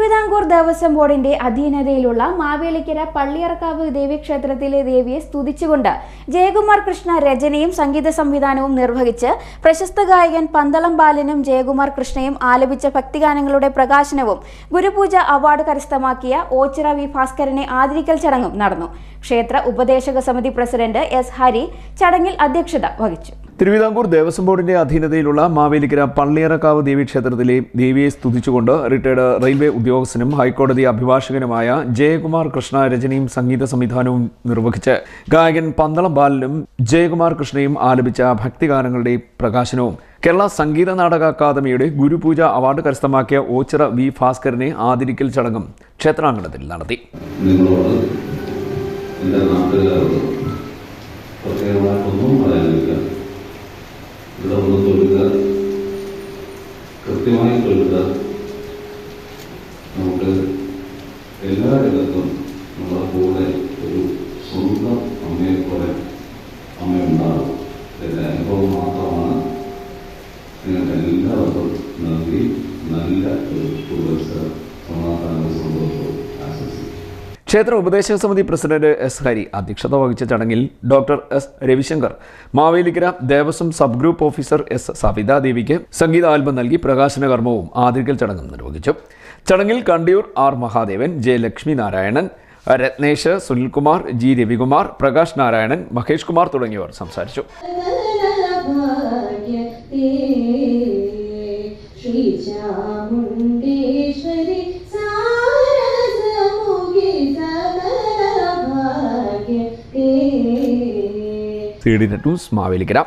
തിരുവിതാംകൂർ ദേവസ്വം ബോർഡിന്റെ അധീനതയിലുള്ള മാവേലിക്കര പള്ളിയറക്കാവ് ദേവീക്ഷേത്രത്തിലെ ദേവിയെ സ്തുതിച്ചുകൊണ്ട് ജയകുമാർ കൃഷ്ണ രചനയും സംഗീത സംവിധാനവും നിർവഹിച്ച് പ്രശസ്ത ഗായകൻ പന്തളം ബാലനും ജയകുമാർ കൃഷ്ണയും ആലപിച്ച ഭക്തിഗാനങ്ങളുടെ പ്രകാശനവും ഗുരുപൂജ അവാർഡ് കരസ്ഥമാക്കിയ ഓച്ചിറ വി ഭാസ്കരനെ ആദരിക്കൽ ചടങ്ങും നടന്നു. ക്ഷേത്ര ഉപദേശക സമിതി പ്രസിഡന്റ് എസ് ഹരി ചടങ്ങിൽ അധ്യക്ഷത വഹിച്ചു. തിരുവിതാംകൂർ ദേവസ്വം ബോർഡിന്റെ അധീനതയിലുള്ള മാവേലിക്കര പള്ളിയറക്കാവ് ദേവീക്ഷേത്രത്തിലെ ദേവിയെ സ്തുതിച്ചുകൊണ്ട് റിട്ടയർഡ് റെയിൽവേ ഉദ്യോഗസ്ഥനും ഹൈക്കോടതി അഭിഭാഷകനുമായ ജയകുമാർ കൃഷ്ണ രചനയും സംഗീത സംവിധാനവും നിർവഹിച്ച് ഗായകൻ പന്തളം ബാലനും ജയകുമാർ കൃഷ്ണയും ആലപിച്ച ഭക്തിഗാനങ്ങളുടെ പ്രകാശനവും കേരള സംഗീത നാടക അക്കാദമിയുടെ ഗുരുപൂജ അവാർഡ് കരസ്ഥമാക്കിയ ഓച്ചിറ വി ഭാസ്കരനെ ആദരിക്കൽ ചടങ്ങും ക്ഷേത്രാങ്കണത്തിൽ നടത്തി. കൃത്യമായി തൊഴുക. നമുക്ക് എല്ലായിടത്തും നമ്മുടെ കൂടെ ഒരു സ്വന്തം അമ്മയെ പോലെ അമ്മയുണ്ടാകും. എൻ്റെ അനുഭവം മാത്രമാണ്. നിങ്ങൾക്ക് എല്ലാവർക്കും നന്ദി. നല്ല ഒരു പുതുവത്സരം സമാധാനവും സന്തോഷവും ആശംസിക്കുന്നു. ക്ഷേത്ര ഉപദേശക സമിതി പ്രസിഡന്റ് എസ് ഹരി അധ്യക്ഷത വഹിച്ച ചടങ്ങിൽ doctor S Ravishankar Mavelikkara Devaswom sub group officer S Savitha ദേവിക്ക് സംഗീത ആൽബം നൽകി പ്രകാശന കർമ്മവും ആദരിക്കൽ ചടങ്ങും നിർവഹിച്ചു. ചടങ്ങിൽ Kandiyur R Mahadevan, J Lakshmi Narayanan, Ratnesh, Sunilkumar, G Ravikumar, Prakash Narayanan, Mahesh Kumar തുടങ്ങിയവർ സംസാരിച്ചു. CDNet News Mavelikkara.